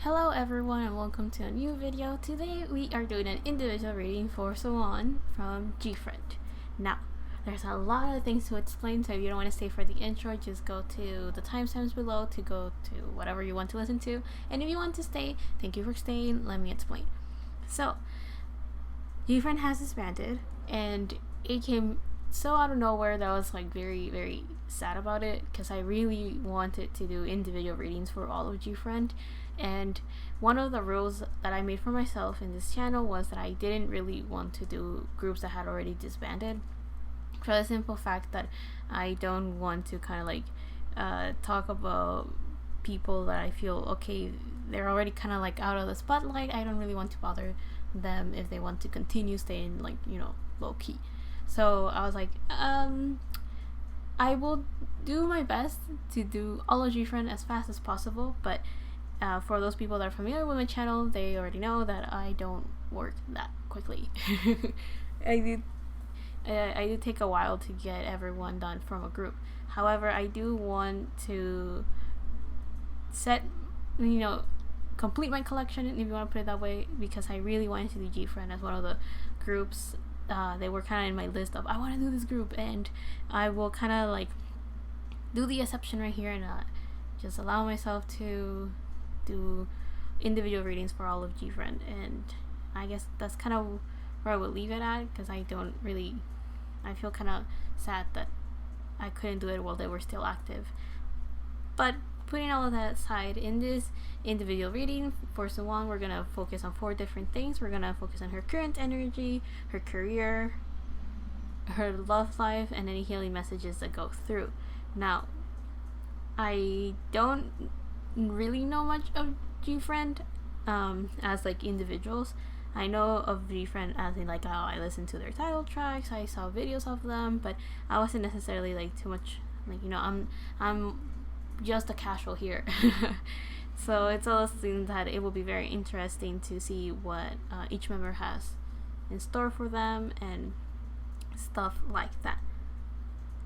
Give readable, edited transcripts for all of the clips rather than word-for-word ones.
Hello everyone and welcome to a new video. Today we are doing an individual reading for Sowon from GFRIEND. Now, there's a lot of things to explain, so if you don't want to stay for the intro, just go to the timestamps below to go to whatever you want to listen to. And if you want to stay, thank you for staying, let me explain. So, GFRIEND has disbanded, and it came so out of nowhere that I was like very sad about it, because I really wanted to do individual readings for all of GFRIEND. And one of the rules that I made for myself in this channel was that I didn't really want to do groups that had already disbanded, for the simple fact that I don't want to kind of like talk about people that I feel okay, they're already kind of like out of the spotlight. I don't really want to bother them if they want to continue staying like, you know, low key. So I was like, I will do my best to do all of GFRIEND as fast as possible, but for those people that are familiar with my channel, they already know that I don't work that quickly. I did take a while to get everyone done from a group. However, I do want to complete my collection, if you want to put it that way, because I really wanted to do GFRIEND as one of the groups. They were kind of in my list of I want to do this group, and I will kind of like do the exception right here and just allow myself to do individual readings for all of GFRIEND. And I guess that's kind of where I would leave it at, because I feel kind of sad that I couldn't do it while they were still active. But putting all of that aside, in this individual reading for Sowon, we're gonna focus on 4 different things. We're gonna focus on her current energy, her career, her love life, and any healing messages that go through. Now, I don't really know much of GFRIEND as like individuals. I know of GFRIEND as in like, oh, I listened to their title tracks, I saw videos of them, but I wasn't necessarily like too much like, you know, I'm just a casual here. So it's all things that it will be very interesting to see what each member has in store for them and stuff like that.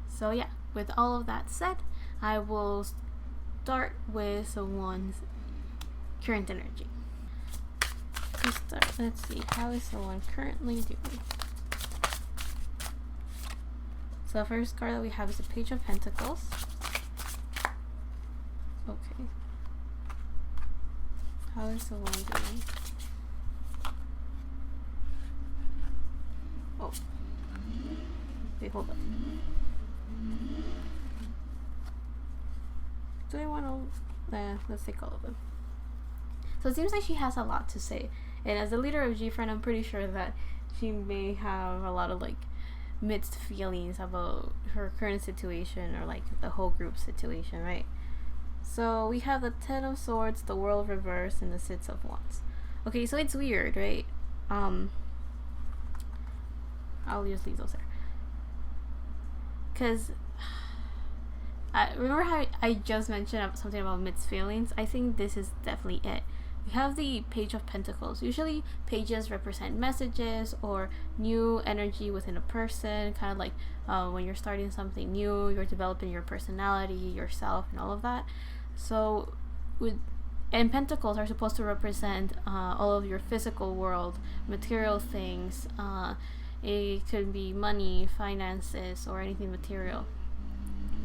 So yeah, with all of that said, I will start with Sowon's current energy. To start, let's see, how is Sowon currently doing? So the first card that we have is the Page of Pentacles. Okay. How is Sowon doing? Oh. Wait, hold up. Do I want to... let's take all of them. So it seems like she has a lot to say. And as the leader of GFRIEND, I'm pretty sure that she may have a lot of like mixed feelings about her current situation, or like the whole group situation, right? So we have the 10 of Swords, the World reverse, and the 6 of Wands. Okay, so it's weird, right? I'll just leave those there. Because remember how I just mentioned something about mixed feelings? I think this is definitely it. We have the Page of Pentacles. Usually pages represent messages or new energy within a person, kind of like when you're starting something new, you're developing your personality, yourself, and all of that. So and pentacles are supposed to represent all of your physical world, material things. It could be money, finances, or anything material.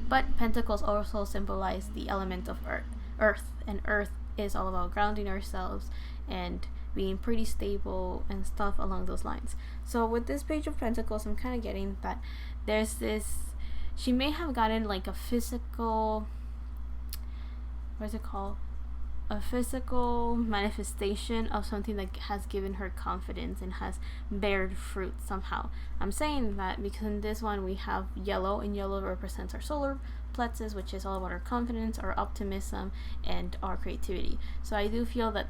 But pentacles also symbolize the element of earth, and earth is all about grounding ourselves and being pretty stable and stuff along those lines. So with this Page of Pentacles, I'm kind of getting that there's this, she may have gotten like a physical, what is it called? A physical manifestation of something that has given her confidence and has bared fruit somehow. I'm saying that because in this one we have yellow, and yellow represents our solar plexus, which is all about our confidence, our optimism, and our creativity. So I do feel that,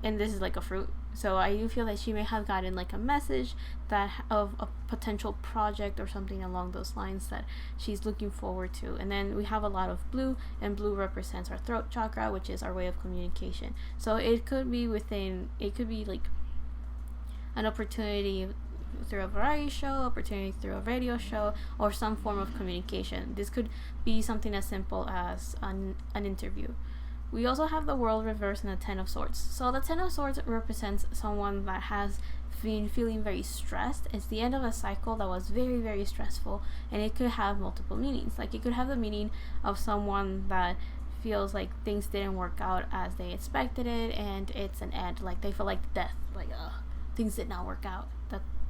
and this is like a fruit, so I do feel that she may have gotten like a message that of a potential project or something along those lines that she's looking forward to. And then we have a lot of blue, and blue represents our throat chakra, which is our way of communication. So it could be like an opportunity through a variety show, opportunity through a radio show, or some form of communication. This could be something as simple as an interview. We also have the World reversed and the Ten of Swords. So the Ten of Swords represents someone that has been feeling very stressed. It's the end of a cycle that was very, very stressful, and it could have multiple meanings. Like, it could have the meaning of someone that feels like things didn't work out as they expected it, and it's an end. Like, they feel like death. Like, things did not work out.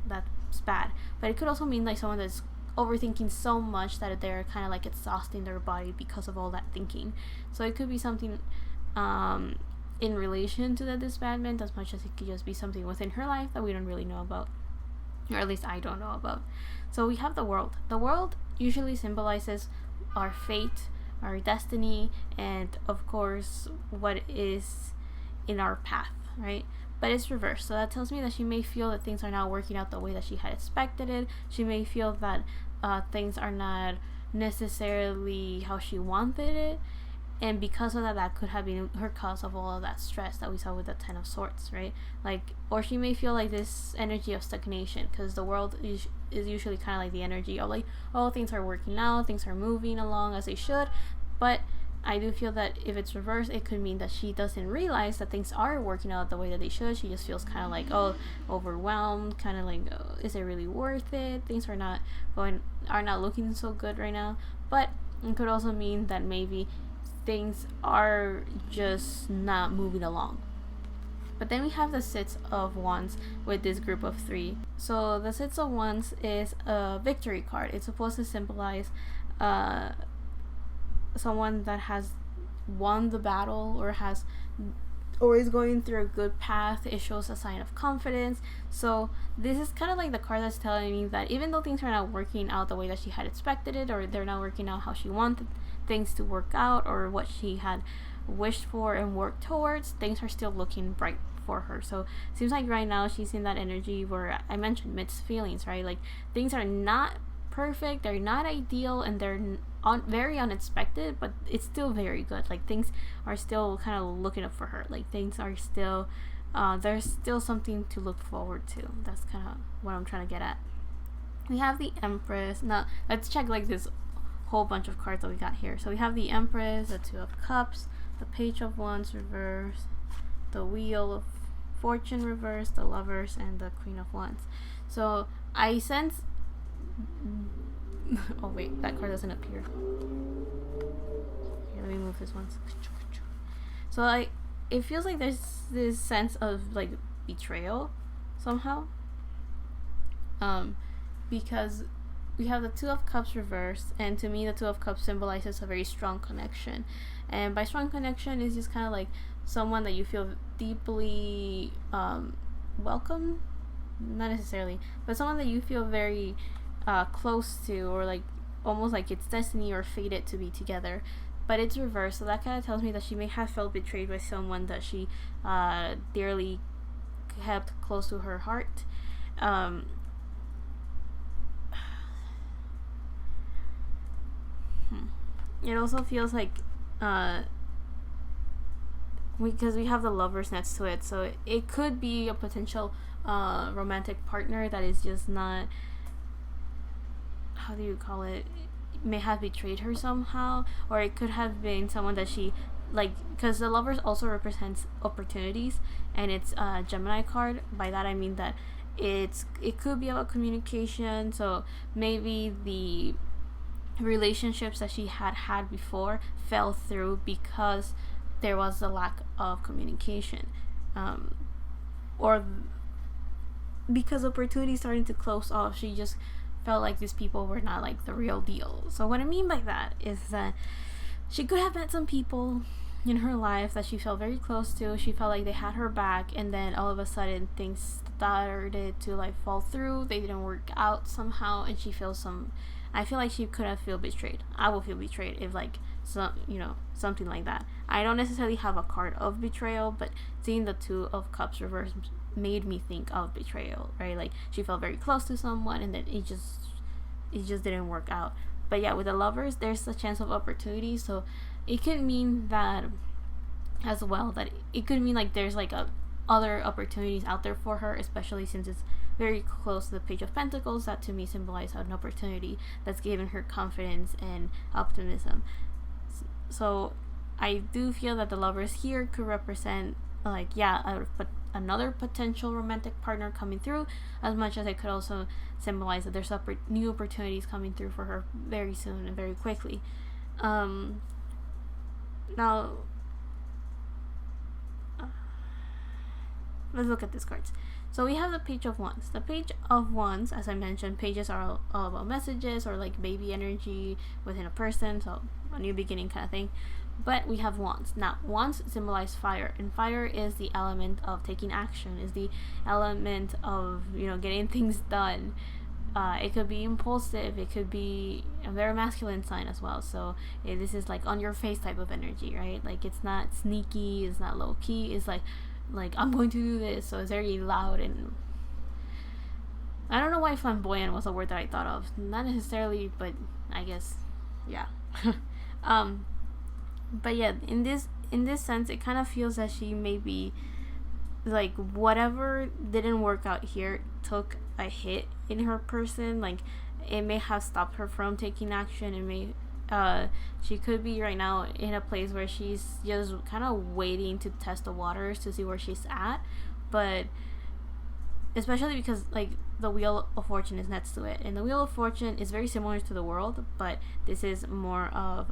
That's bad. But it could also mean like someone that's overthinking so much that they're kind of like exhausting their body because of all that thinking. So it could be something in relation to the disbandment, as much as it could just be something within her life that we don't really know about, or at least I don't know about. So we have the World. The World usually symbolizes our fate, our destiny, and of course what is in our path, right? But it's reversed, so that tells me that she may feel that things are not working out the way that she had expected it. She may feel that things are not necessarily how she wanted it, and because of that, that could have been her cause of all of that stress that we saw with the Ten of Swords, right? Like, or she may feel like this energy of stagnation, because the World is usually kind of like the energy of like, oh, things are working out, things are moving along as they should. But I do feel that if it's reversed, it could mean that she doesn't realize that things are working out the way that they should. She just feels kind of like, oh, overwhelmed, kind of like, oh, is it really worth it? Things are not looking so good right now. But it could also mean that maybe things are just not moving along. But then we have the Six of Wands with this group of three. So the Six of Wands is a victory card. It's supposed to symbolize someone that has won the battle, or is going through a good path. It shows a sign of confidence. So this is kind of like the card that's telling me that even though things are not working out the way that she had expected it, or they're not working out how she wanted things to work out, or what she had wished for and worked towards, things are still looking bright for her. So it seems like right now she's in that energy where I mentioned mixed feelings, right? Like, things are not perfect, they're not ideal, and they're very unexpected, but it's still very good. Like, things are still kind of looking up for her. Like, things are still there's still something to look forward to. That's kind of what I'm trying to get at. We have the Empress. Now let's check like this whole bunch of cards that we got here. So we have the Empress, the Two of Cups, the Page of Wands reversed, the Wheel of Fortune reversed, the Lovers, and the Queen of Wands. So I sense oh wait, that card doesn't appear. Here, let me move this one. So it feels like there's this sense of like betrayal somehow, because we have the Two of Cups reversed, and to me the Two of Cups symbolizes a very strong connection, and by strong connection is just kind of like someone that you feel deeply welcome, not necessarily, but someone that you feel very close to, or like almost like it's destiny or fated to be together. But it's reversed, so that kind of tells me that she may have felt betrayed by someone that she dearly kept close to her heart. It also feels like because we have the Lovers next to it, so it could be a potential romantic partner that is just not, how do you call it, may have betrayed her somehow, or it could have been someone that she like, because the Lovers also represents opportunities, and it's a Gemini card. By that I mean that it could be about communication. So maybe the relationships that she had before fell through because there was a lack of communication, or because opportunities starting to close off. She just felt like these people were not like the real deal. So what I mean by that is that she could have met some people in her life that she felt very close to. She felt like they had her back, and then all of a sudden things started to like fall through. They didn't work out somehow, and she feels I feel like she could have felt betrayed. I will feel betrayed if like something like that. I don't necessarily have a card of betrayal, but seeing the Two of Cups reversed made me think of betrayal, right? Like, she felt very close to someone, and then it just didn't work out. But yeah, with the Lovers, there's a chance of opportunity, so it could mean that as well, that it could mean like there's like other opportunities out there for her, especially since it's very close to the Page of Pentacles. That to me symbolizes an opportunity that's given her confidence and optimism. So I do feel that the lovers here could represent, like, yeah, another potential romantic partner coming through, as much as it could also symbolize that there's new opportunities coming through for her very soon and very quickly. Now, let's look at these cards. So we have the Page of Wands. The Page of Wands, as I mentioned, pages are all about messages or like baby energy within a person, so a new beginning kind of thing. But we have Wands. Now, Wands symbolize fire, and fire is the element of taking action, is the element of, you know, getting things done. It could be impulsive, it could be a very masculine sign as well. So this is like on your face type of energy, right? Like, it's not sneaky, it's not low key, it's like I'm going to do this. So it's very loud, and I don't know why flamboyant was a word that I thought of. Not necessarily, but I guess, yeah. But yeah, in this sense, it kind of feels that she may be like, whatever didn't work out here took a hit in her person. Like, it may have stopped her from taking action. It may she could be right now in a place where she's just kind of waiting to test the waters to see where she's at. But especially because, like, the Wheel of Fortune is next to it, and the Wheel of Fortune is very similar to the World, but this is more of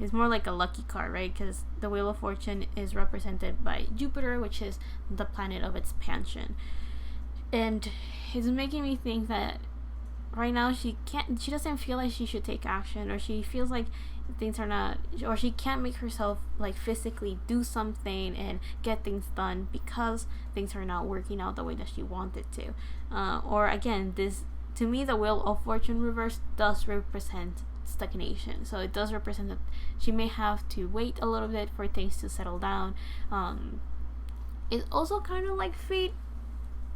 it's more like a lucky card, right? Because the Wheel of Fortune is represented by Jupiter, which is the planet of expansion. And it's making me think that right now she doesn't feel like she should take action, or she feels like things are not, or she can't make herself like physically do something and get things done because things are not working out the way that she wanted to. Or again, this, to me, the Wheel of Fortune reverse does represent stagnation. So it does represent that she may have to wait a little bit for things to settle down. It's also kind of like fate.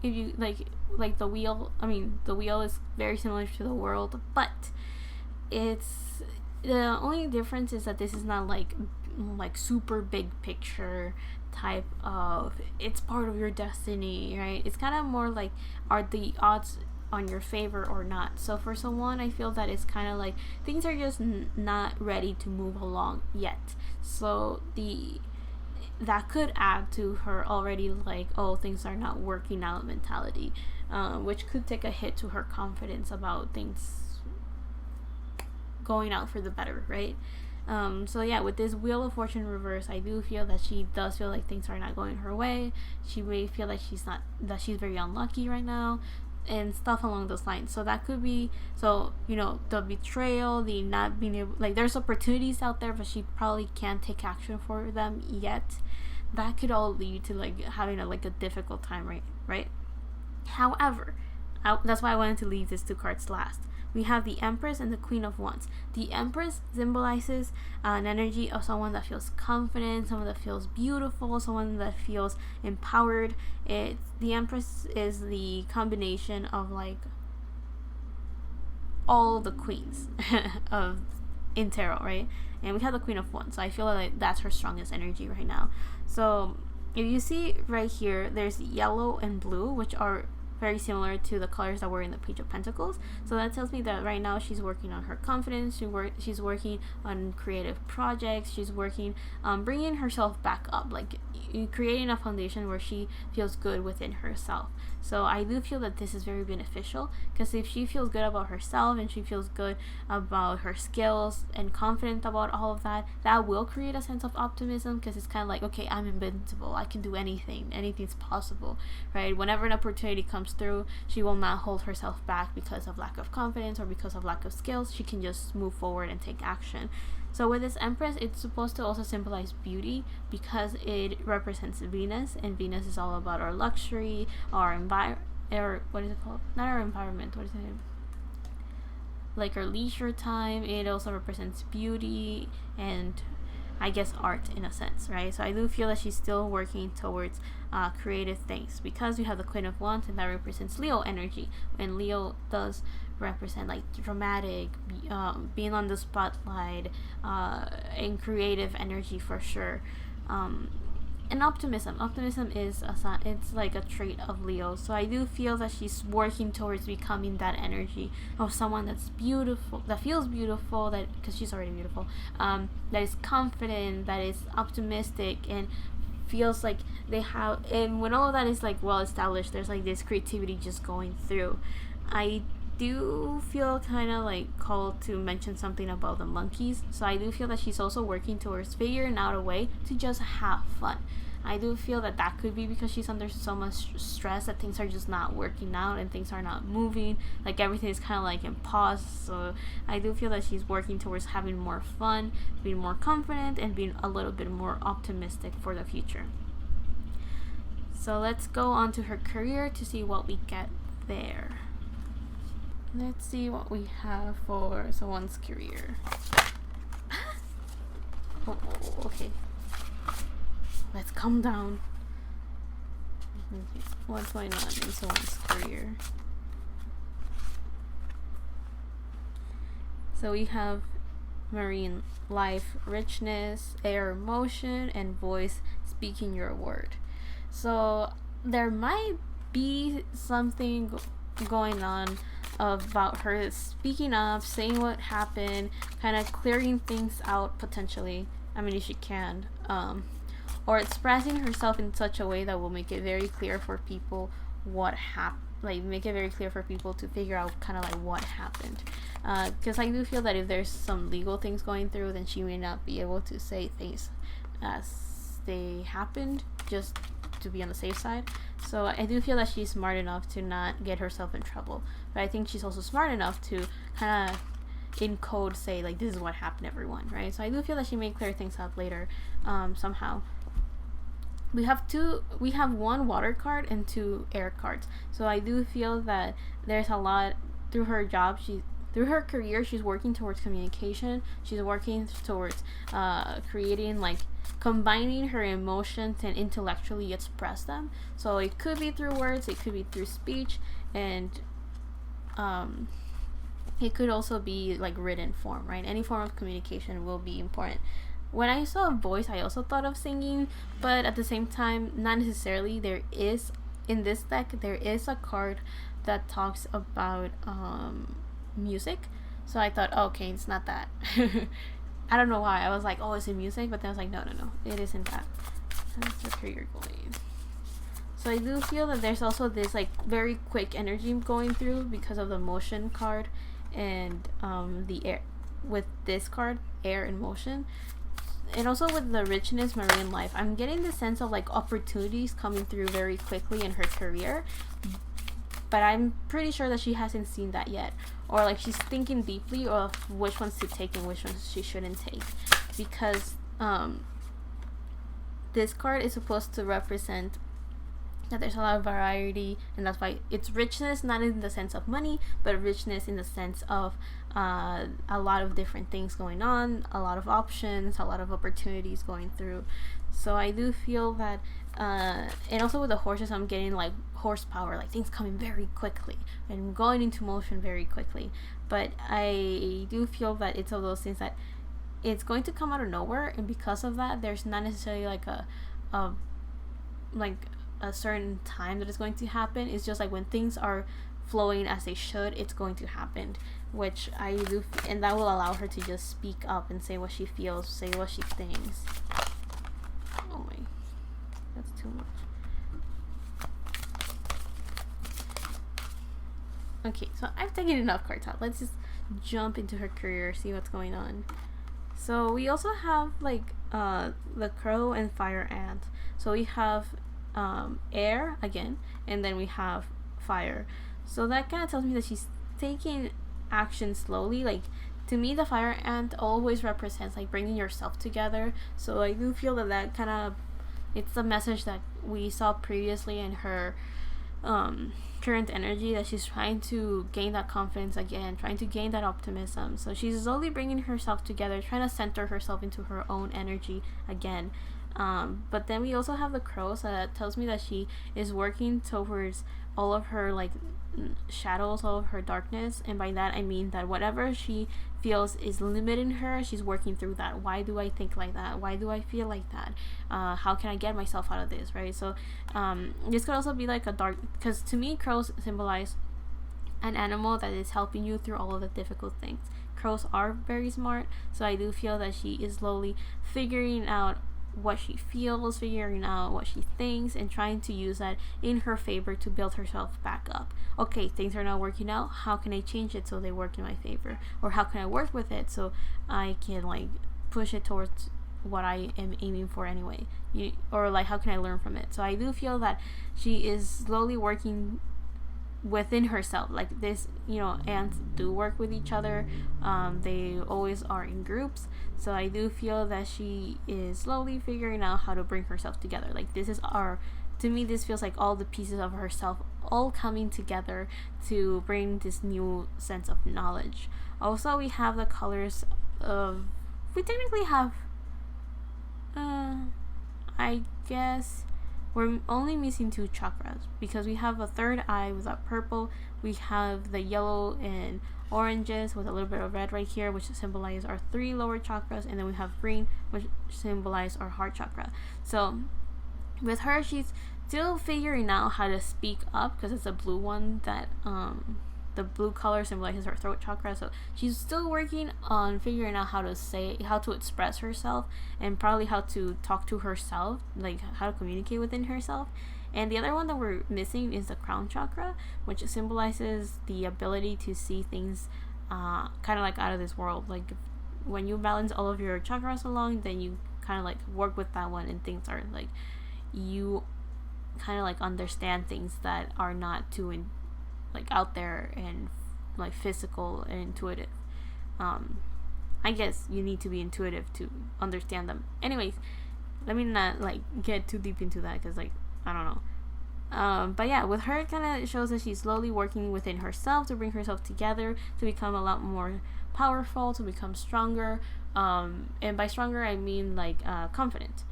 If you like the wheel, I mean, the wheel is very similar to the World, but it's, the only difference is that this is not like super big picture type of, it's part of your destiny, right? It's kind of more like, are the odds on your favor or not? So for someone, I feel that it's kind of like things are just not ready to move along yet. So that could add to her already like, oh, things are not working out mentality, which could take a hit to her confidence about things going out for the better, right? So yeah, with this Wheel of Fortune reverse, I do feel that she does feel like things are not going her way. She may feel like she's very unlucky right now, and stuff along those lines. So that could be, so, you know, the betrayal, the not being able, like, there's opportunities out there, but she probably can't take action for them yet. That could all lead to like having a difficult time, right? However, that's why I wanted to leave these two cards last. We have the Empress and the Queen of Wands. The Empress symbolizes an energy of someone that feels confident, someone that feels beautiful, someone that feels empowered. The Empress is the combination of like all the queens in tarot, right? And we have the Queen of Wands, so I feel like that's her strongest energy right now. So if you see right here, there's yellow and blue, which are very similar to the colors that were in the Page of Pentacles. So that tells me that right now she's working on her confidence, she's working on creative projects, she's working on bringing herself back up, like creating a foundation where she feels good within herself. So I do feel that this is very beneficial, because if she feels good about herself and she feels good about her skills and confident about all of that, that will create a sense of optimism, because it's kind of like, okay, I'm invincible, I can do anything's possible, right? Whenever an opportunity comes through, she will not hold herself back because of lack of confidence or because of lack of skills. She can just move forward and take action. So with this Empress, it's supposed to also symbolize beauty, because it represents Venus, and Venus is all about our luxury, our what is it called? Not our environment, what is it? Like our leisure time. It also represents beauty and, I guess, art in a sense, right? So I do feel that she's still working towards creative things, because we have the Queen of Wands, and that represents Leo energy, and Leo does represent like dramatic, being on the spotlight, and creative energy for sure. and optimism is it's like a trait of Leo. So I do feel that she's working towards becoming that energy of someone that's beautiful, that feels beautiful, that because she's already beautiful, that is confident, that is optimistic, and feels like they have, and when all of that is like well established, there's like this creativity just going through. I do feel kind of like called to mention something about the monkeys. So I do feel that she's also working towards figuring out a way to just have fun. I do feel that that could be because she's under so much stress that things are just not working out and things are not moving. Like everything is kind of like in pause. So I do feel that she's working towards having more fun, being more confident, and being a little bit more optimistic for the future. So let's go on to her career to see what we get there. Let's see what we have for Sowon's career. Oh, okay. Let's calm down. Okay. What's going on in Sowon's career? So we have marine life, richness, air, emotion, and voice, speaking your word. So there might be something going on about her speaking up, saying what happened, kind of clearing things out potentially. I mean, if she can, or expressing herself in such a way that will make it very clear for people what happened. Like make it very clear for people to figure out kind of like what happened. Because I do feel that if there's some legal things going through, then she may not be able to say things as they happened, just to be on the safe side. So I do feel that she's smart enough to not get herself in trouble, but I think she's also smart enough to kind of in code say like this is what happened, everyone, right? So I do feel that she may clear things up later somehow. We have one water card and 2 air cards. So I do feel that there's a lot through her job. Through her career, she's working towards communication. She's working towards creating, like, combining her emotions and intellectually express them. So it could be through words, it could be through speech, and it could also be, like, written form, right? Any form of communication will be important. When I saw voice, I also thought of singing, but at the same time, not necessarily. There is, in this deck, there is a card that talks about music. So I thought, oh, okay, it's not that. I don't know why. I was like, oh, is it music? But then I was like, no, it isn't that. That's where you're going. So I do feel that there's also this, like, very quick energy going through because of the motion card and the air. With this card, air and motion. And also with the richness, marine life, I'm getting the sense of like opportunities coming through very quickly in her career, but I'm pretty sure that she hasn't seen that yet, or like she's thinking deeply of which ones to take and which ones she shouldn't take, because this card is supposed to represent that there's a lot of variety, and that's why it's richness, not in the sense of money, but richness in the sense of a lot of different things going on, a lot of options, a lot of opportunities going through. So I do feel that and also with the horses, I'm getting like horsepower, like things coming very quickly and going into motion very quickly. But I do feel that it's of those things that it's going to come out of nowhere, and because of that, there's not necessarily like a certain time that it's going to happen. It's just like when things are flowing as they should, it's going to happen, which I do, and that will allow her to just speak up and say what she feels, say what she thinks. Oh my, that's too much. Okay, so I've taken enough cards out. Let's just jump into her career, see what's going on. So we also have like the crow and fire ant. So we have air again, and then we have fire. So that kind of tells me that she's taking action slowly. Like, to me, the fire ant always represents like bringing yourself together. So I do feel that that kind of, it's the message that we saw previously in her current energy, that she's trying to gain that confidence again, trying to gain that optimism. So she's slowly bringing herself together, trying to center herself into her own energy again. But then we also have the crow, so that tells me that she is working towards all of her like shadows, all of her darkness, and by that I mean that whatever she feels is limiting her, she's working through that. Why do I think like that? Why do I feel like that? How can I get myself out of this, right? So this could also be like a dark, because to me crows symbolize an animal that is helping you through all of the difficult things. Crows are very smart, so I do feel that she is slowly figuring out what she feels, figuring out what she thinks, and trying to use that in her favor to build herself back up. Okay, things are not working out. How can I change it so they work in my favor? Or how can I work with it so I can like push it towards what I am aiming for anyway? Or like how can I learn from it? So I do feel that she is slowly working within herself. Like this, ants do work with each other. They always are in groups. So I do feel that she is slowly figuring out how to bring herself together. Like to me this feels like all the pieces of herself all coming together to bring this new sense of knowledge. Also, we have the colors of, we technically have I guess we're only missing 2 chakras, because we have a third eye with that purple, we have the yellow and oranges with a little bit of red right here, which symbolize our 3 lower chakras, and then we have green, which symbolize our heart chakra. So with her, she's still figuring out how to speak up, because it's a blue one that the blue color symbolizes her throat chakra. So she's still working on figuring out how to express herself, and probably how to talk to herself, like how to communicate within herself. And the other one that we're missing is the crown chakra, which symbolizes the ability to see things kind of like out of this world. Like when you balance all of your chakras along, then you kind of like work with that one, and things are like, you kind of like understand things that are not too like out there and like physical and intuitive. I guess you need to be intuitive to understand them. Anyways, let me not like get too deep into that, because like I don't know. But yeah, with her it kind of shows that she's slowly working within herself to bring herself together, to become a lot more powerful, to become stronger, and by stronger I mean like confident,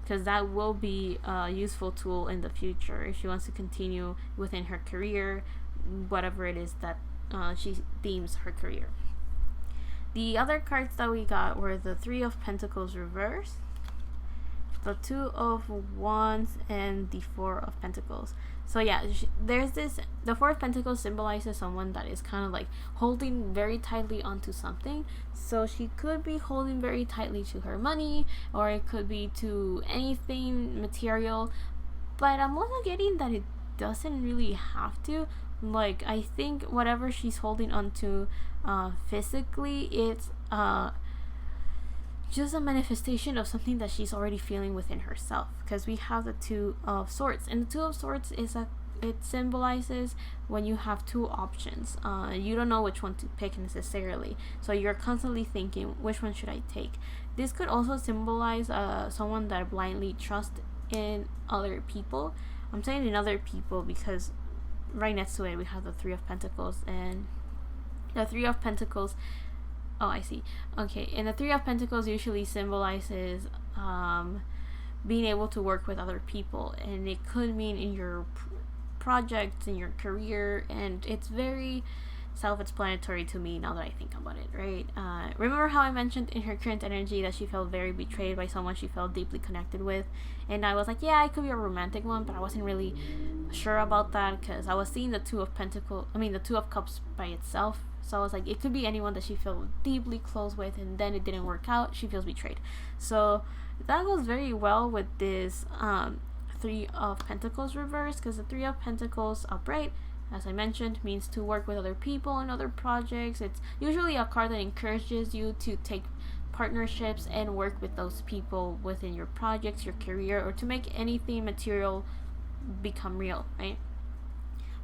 because that will be a useful tool in the future if she wants to continue within her career, whatever it is that she deems her career. The other cards that we got were the 3 of Pentacles reversed, the 2 of Wands, and the 4 of Pentacles. So yeah, there's this, the 4 of Pentacles symbolizes someone that is kind of like holding very tightly onto something. So she could be holding very tightly to her money, or it could be to anything material, but I'm also getting that it doesn't really have to. Like I think whatever she's holding onto physically, it's just a manifestation of something that she's already feeling within herself, because we have the 2 of Swords, and the 2 of Swords it symbolizes when you have 2 options. You don't know which one to pick necessarily, so you're constantly thinking, which one should I take? This could also symbolize someone that blindly trusts in other people. I'm saying in other people because right next to it we have the 3 of Pentacles, and the 3 of Pentacles, oh I see, okay, and the 3 of Pentacles usually symbolizes being able to work with other people, and it could mean in your projects, in your career, and it's very self-explanatory to me now that I think about it, right? Remember how I mentioned in her current energy that she felt very betrayed by someone she felt deeply connected with, and I was like, yeah, it could be a romantic one, but I wasn't really sure about that, because I was seeing the 2 of the 2 of Cups by itself. So I was like, it could be anyone that she felt deeply close with, and then it didn't work out, she feels betrayed. So that goes very well with this 3 of Pentacles reversed, because the 3 of Pentacles upright, as I mentioned, means to work with other people and other projects. It's usually a card that encourages you to take partnerships and work with those people within your projects, your career, or to make anything material become real, right?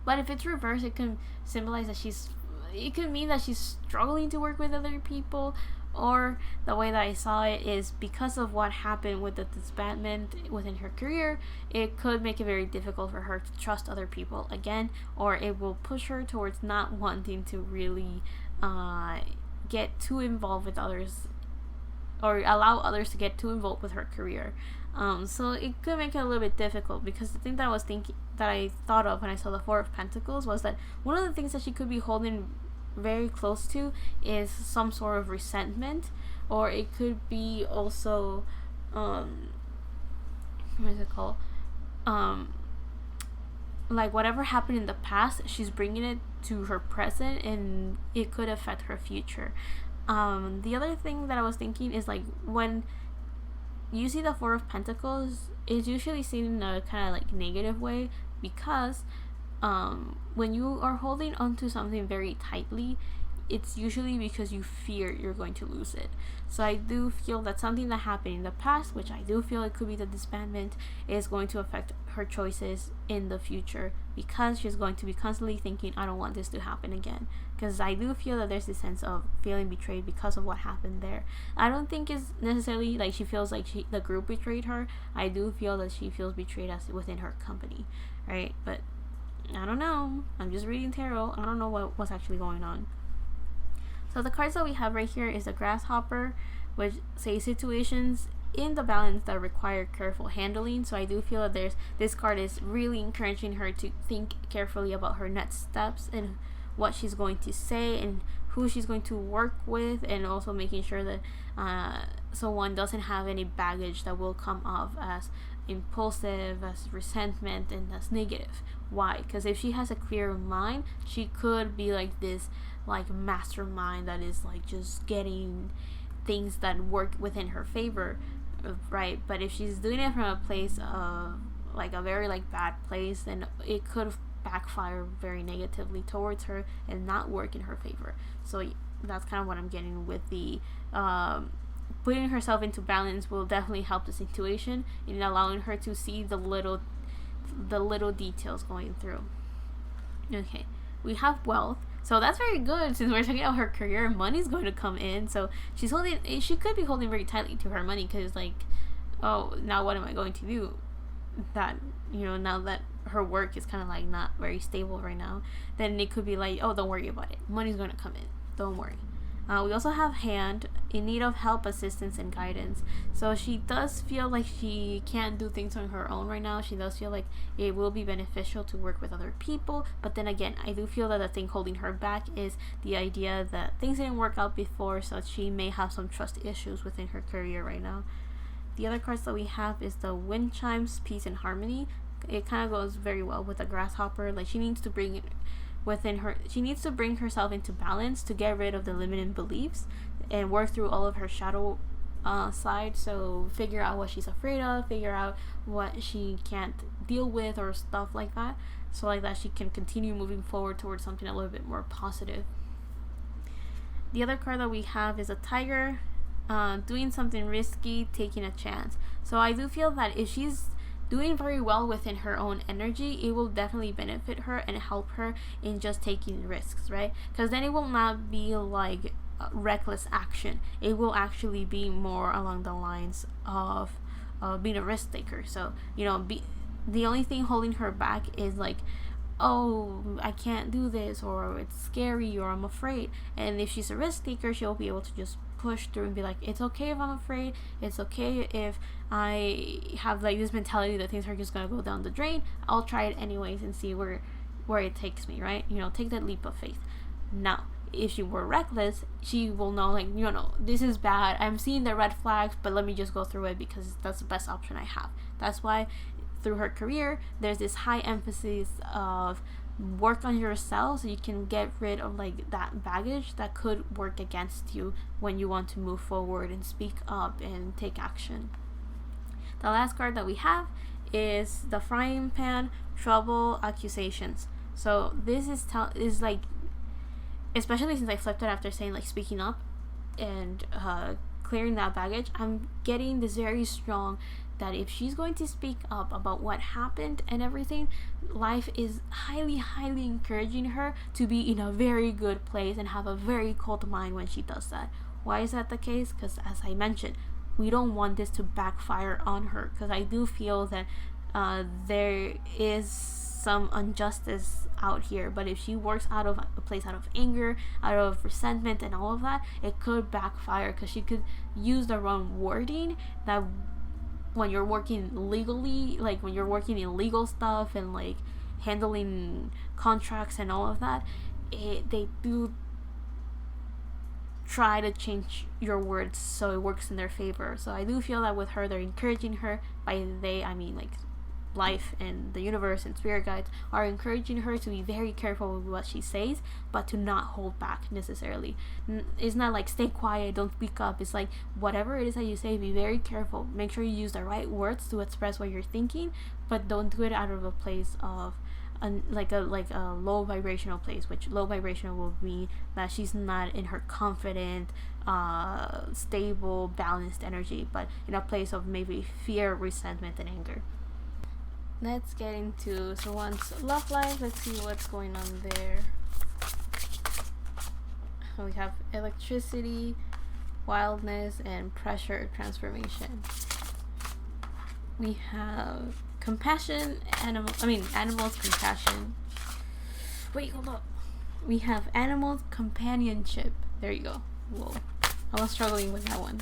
But if it's reversed, it can symbolize that it could mean that she's struggling to work with other people, or the way that I saw it is because of what happened with the disbandment within her career, it could make it very difficult for her to trust other people again, or it will push her towards not wanting to really get too involved with others, or allow others to get too involved with her career. So it could make it a little bit difficult, because the thing that I thought of when I saw the Four of Pentacles was that one of the things that she could be holding very close to is some sort of resentment, or it could be also what is it called, like whatever happened in the past, she's bringing it to her present, and it could affect her future. The other thing that I was thinking is, like, when you see the Four of Pentacles, it's usually seen in a kind of like negative way, because when you are holding onto something very tightly, it's usually because you fear you're going to lose it. So I do feel that something that happened in the past, which I do feel it could be the disbandment, is going to affect her choices in the future, because she's going to be constantly thinking, I don't want this to happen again. Because I do feel that there's this sense of feeling betrayed because of what happened there. I don't think it's necessarily like she feels like the group betrayed her. I do feel that she feels betrayed as within her company, right? But I don't know. I'm just reading tarot. I don't know what's actually going on. So the cards that we have right here is the Grasshopper, which says situations in the balance that require careful handling. So I do feel that this card is really encouraging her to think carefully about her next steps and what she's going to say and who she's going to work with, and also making sure that someone doesn't have any baggage that will come off as impulsive, as resentment, and as negative. Why? Because if she has a clear mind, she could be like this like mastermind that is like just getting things that work within her favor, right? But if she's doing it from a place of like a very like bad place, then it could backfire very negatively towards her and not work in her favor. So that's kind of what I'm getting with the putting herself into balance will definitely help the situation in allowing her to see the little details going through. Okay, we have wealth. So that's very good, since we're talking about her career. Money's going to come in, so she could be holding very tightly to her money, because like, oh, now what am I going to do? That, now that her work is kind of like not very stable right now, then it could be like, oh, don't worry about it. Money's going to come in. Don't worry. We also have Hand, in need of help, assistance, and guidance. So she does feel like she can't do things on her own right now. She does feel like it will be beneficial to work with other people. But then again, I do feel that the thing holding her back is the idea that things didn't work out before, so she may have some trust issues within her career right now. The other cards that we have is the Wind Chimes, Peace and Harmony. It kind of goes very well with the Grasshopper. Like, she needs to bring herself into balance to get rid of the limiting beliefs and work through all of her shadow side. So figure out what she's afraid of, figure out what she can't deal with, or stuff like that, so like that she can continue moving forward towards something a little bit more positive. The other card that we have is a Tiger, doing something risky, taking a chance. So I do feel that if she's doing very well within her own energy, it will definitely benefit her and help her in just taking risks, right? Because then it will not be like reckless action. It will actually be more along the lines of being a risk taker. So the only thing holding her back is like, oh, I can't do this, or it's scary, or I'm afraid. And if she's a risk taker, she'll be able to just push through and be like, it's okay if I'm afraid, it's okay if I have like this mentality that things are just gonna go down the drain. I'll try it anyways and see where it takes me, right? Take that leap of faith. Now, if she were reckless, she will know, like, this is bad, I'm seeing the red flags, but let me just go through it because that's the best option I have. That's why through her career there's this high emphasis of work on yourself, so you can get rid of like that baggage that could work against you when you want to move forward and speak up and take action. The last card that we have is the Frying Pan, Trouble, Accusations. So this is like, especially since I flipped it after saying like speaking up and clearing that baggage, I'm getting this very strong that if she's going to speak up about what happened and everything, life is highly, highly encouraging her to be in a very good place and have a very cold mind when she does that. Why is that the case? Because as I mentioned, we don't want this to backfire on her, because I do feel that there is some injustice out here, but if she works out of a place out of anger, out of resentment and all of that, it could backfire, because she could use the wrong wording that when you're working legally, like when you're working in legal stuff and like handling contracts and all of that, they do try to change your words so it works in their favor. So I do feel that with her, they're encouraging her. By they, I mean like life and the universe and spirit guides are encouraging her to be very careful with what she says, but to not hold back necessarily. It's not like stay quiet, don't speak up. It's like whatever it is that you say, be very careful. Make sure you use the right words to express what you're thinking, but don't do it out of a place of like a low vibrational place, which low vibrational will mean that she's not in her confident, stable, balanced energy, but in a place of maybe fear, resentment, and anger. Let's get into Sowon's love life. Let's see what's going on there. We have electricity, wildness, and pressure transformation. We have compassion, animals compassion. Wait, hold up. We have animals companionship. There you go. Whoa. I was struggling with that one.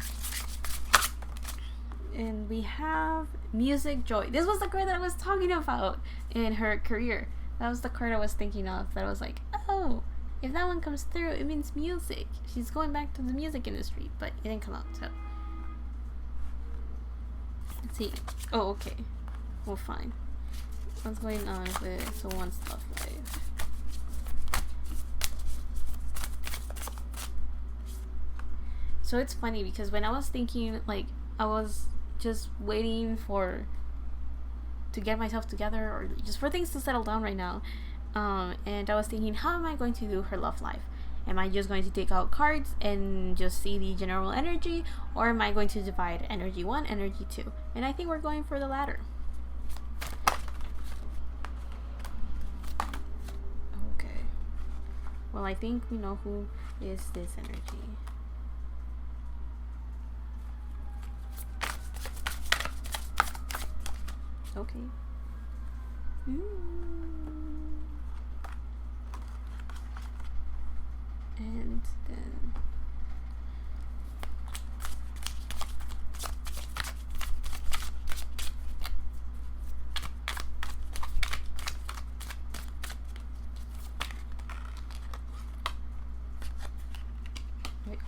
And we have music joy. This was the card that I was talking about in her career. That was the card I was thinking of. That I was like, oh, if that one comes through, it means music. She's going back to the music industry, but it didn't come out. So let's see. Oh, okay. Well, fine. What's going on with Sowon's love life? So it's funny because when I was thinking, like, I was just waiting to get myself together or just for things to settle down right now, and I was thinking, how am I going to do her love life? Am I just going to take out cards and just see the general energy, or am I going to divide energy 1, energy 2? And I think we're going for the latter. Okay, well, I think we know who is this energy. Okay. And then wait,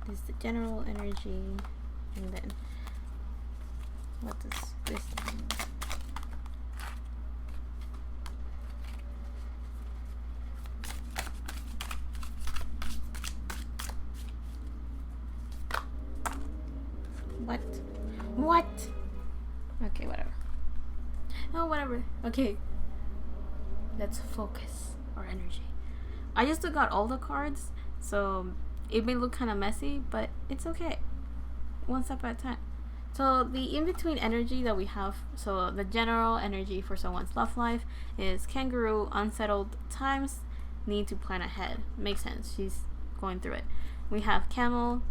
this is the general energy, and then what does this mean? What? Okay, whatever. Oh, whatever. Okay. Let's focus our energy. I just took out all the cards, so it may look kind of messy, but it's okay. One step at a time. So the in-between energy that we have, so the general energy for someone's love life is kangaroo, unsettled times, need to plan ahead. Makes sense. She's going through it. We have camel,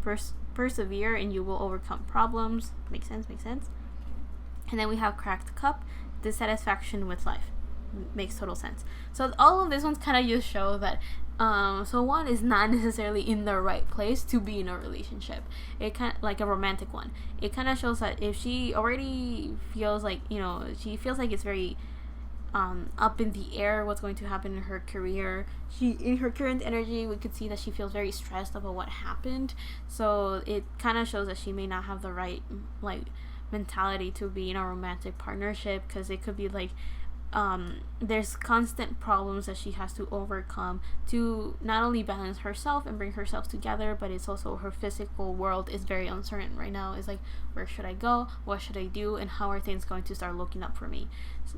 persevere and you will overcome problems. Makes sense. And then we have cracked cup, dissatisfaction with life. Makes total sense. So all of these ones kind of just show that Sowon is not necessarily in the right place to be in a relationship. It kind of like a romantic one. It kind of shows that if she already feels like, she feels like it's very up in the air what's going to happen in her career. She, in her current energy, we could see that she feels very stressed about what happened. So it kind of shows that she may not have the right mentality to be in a romantic partnership, because it could be like there's constant problems that she has to overcome to not only balance herself and bring herself together, but it's also her physical world is very uncertain right now. It's like, where should I go, what should I do, and how are things going to start looking up for me? So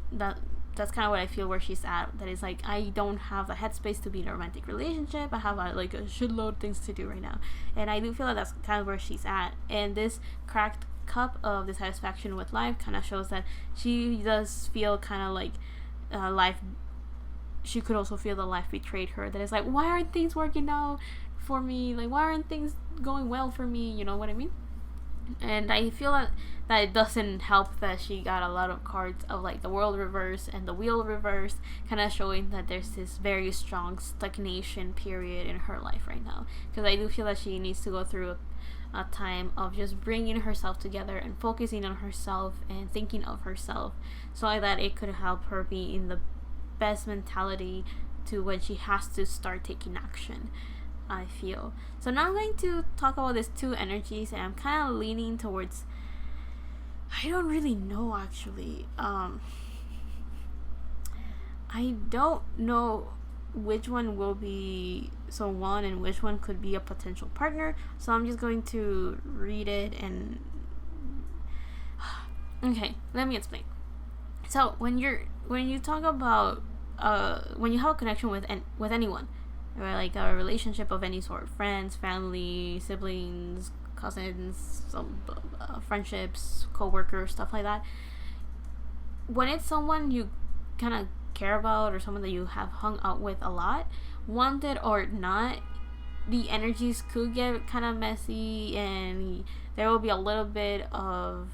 that's kind of what I feel where she's at. That is like, I don't have the headspace to be in a romantic relationship. I have a shitload of things to do right now, and I do feel like that's kind of where she's at. And this cracked cup of dissatisfaction with life kind of shows that she does feel kind of like life, she could also feel that life betrayed her. That is like, why aren't things working out for me? Like, why aren't things going well for me? You know what I mean? And I feel that it doesn't help that she got a lot of cards of like the world reverse and the wheel reverse, kind of showing that there's this very strong stagnation period in her life right now. Because I do feel that she needs to go through a time of just bringing herself together and focusing on herself and thinking of herself, so that it could help her be in the best mentality to when she has to start taking action, I feel. So now I'm going to talk about these two energies, and I'm kind of leaning towards, I don't really know actually. I don't know which one will be Sowon and which one could be a potential partner. So I'm just going to read it and okay, let me explain. So when you talk about when you have a connection with anyone, or like a relationship of any sort, friends, family, siblings, cousins, some friendships, co-workers, stuff like that, when it's someone you kind of care about or someone that you have hung out with a lot, wanted or not, the energies could get kind of messy, and there will be a little bit of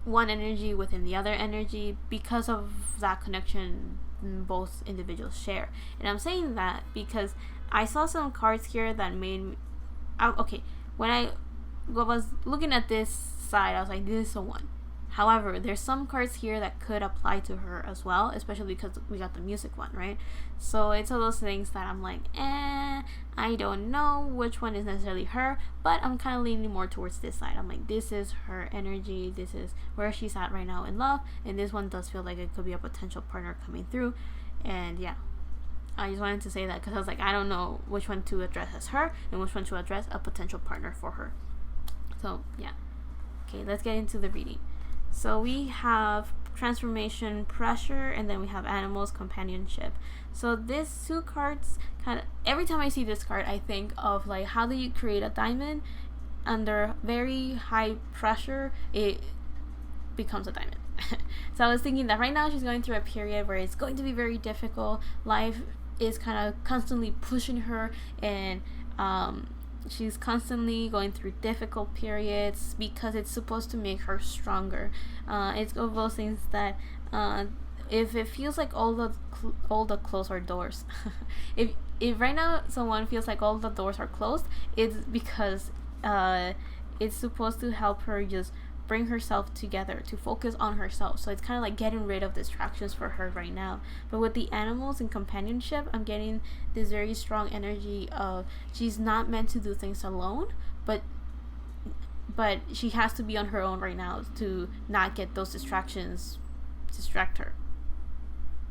one energy within the other energy because of that connection both individuals share. And I'm saying that because I saw some cards here that made me okay, when I was looking at this side, I was like, this is a one. However, there's some cards here that could apply to her as well, especially because we got the music one, right? So it's all those things that I'm like, I don't know which one is necessarily her, but I'm kind of leaning more towards this side. I'm like, this is her energy, this is where she's at right now in love, and this one does feel like it could be a potential partner coming through. And yeah, I just wanted to say that because I was like, I don't know which one to address as her and which one to address a potential partner for her. So yeah, okay, let's get into the reading. So we have transformation, pressure, and then we have animals, companionship. So these two cards kind of, every time I see this card, I think of like, how do you create a diamond under very high pressure? It becomes a diamond. So I was thinking that right now she's going through a period where it's going to be very difficult. Life is kind of constantly pushing her, and she's constantly going through difficult periods because it's supposed to make her stronger. It's one of those things that if it feels like all the closed are doors, if right now someone feels like all the doors are closed, it's because it's supposed to help her just bring herself together, to focus on herself. So it's kind of like getting rid of distractions for her right now. But with the animals and companionship, I'm getting this very strong energy of she's not meant to do things alone, but she has to be on her own right now to not get those distractions distract her,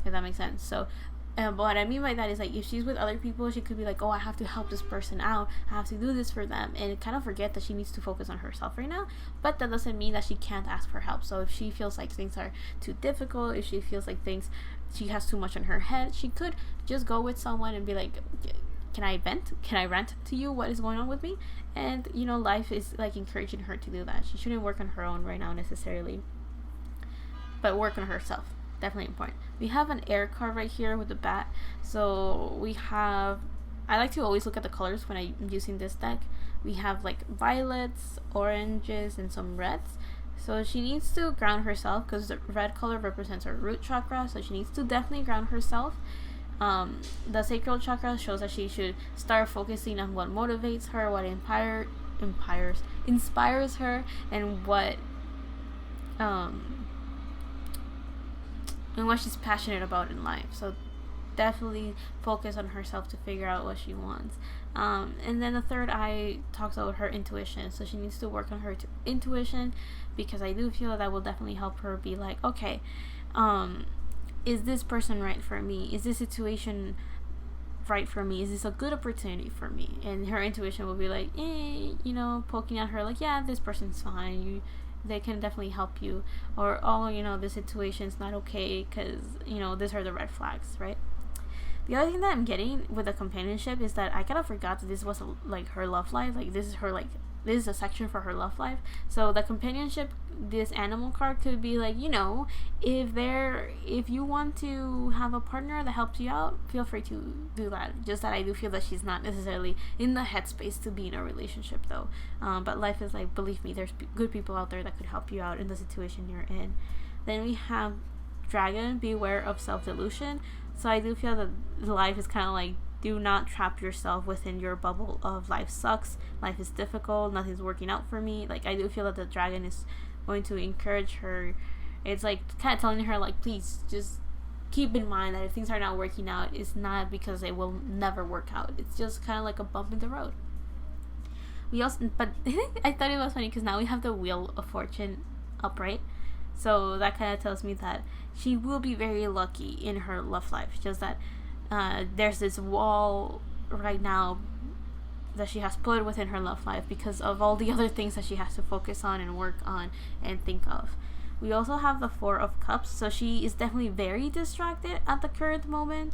if that makes sense. So but what I mean by that is, like, if she's with other people, she could be like, oh, I have to help this person out, I have to do this for them, and kind of forget that she needs to focus on herself right now. But that doesn't mean that she can't ask for help. So if she feels like things are too difficult, if she feels like she has too much in her head, she could just go with someone and be like, can I vent? Can I rant to you what is going on with me? And, you know, life is like encouraging her to do that. She shouldn't work on her own right now necessarily, but work on herself. Definitely important. We have an air card right here with the bat. So we have, I like to always look at the colors when I'm using this deck. We have like violets, oranges, and some reds. So she needs to ground herself because the red color represents her root chakra. So she needs to definitely ground herself. The sacral chakra shows that she should start focusing on what motivates her, what inspires her, and what and what she's passionate about in life. So definitely focus on herself to figure out what she wants. And then the third eye talks about her intuition. So she needs to work on her intuition, because I do feel that will definitely help her be like, okay, is this person right for me? Is this situation right for me? Is this a good opportunity for me? And her intuition will be like, you know, poking at her like, yeah, this person's fine. They can definitely help you. Or, oh, you know, this situation's not okay because, you know, these are the red flags, right? The other thing that I'm getting with the companionship is that I kind of forgot that this was like her love life. Like, this is a section for her love life. So the companionship, this animal card could be like, you know, if you want to have a partner that helps you out, feel free to do that. Just that I do feel that she's not necessarily in the headspace to be in a relationship though. But life is like, believe me, there's good people out there that could help you out in the situation you're in. Then we have dragon, beware of self-delusion. So I do feel that life is kind of like Do not trap yourself within your bubble of life sucks, life is difficult, nothing's working out for me. Like, I do feel that the dragon is going to encourage her. It's like kind of telling her, like, please just keep in mind that if things are not working out, it's not because they will never work out. It's just kind of like a bump in the road. We also, but I thought it was funny because now we have the Wheel of Fortune upright, so that kind of tells me that she will be very lucky in her love life. Just that there's this wall right now that she has put within her love life because of all the other things that she has to focus on and work on and think of. We also have the Four of Cups, so she is definitely very distracted at the current moment.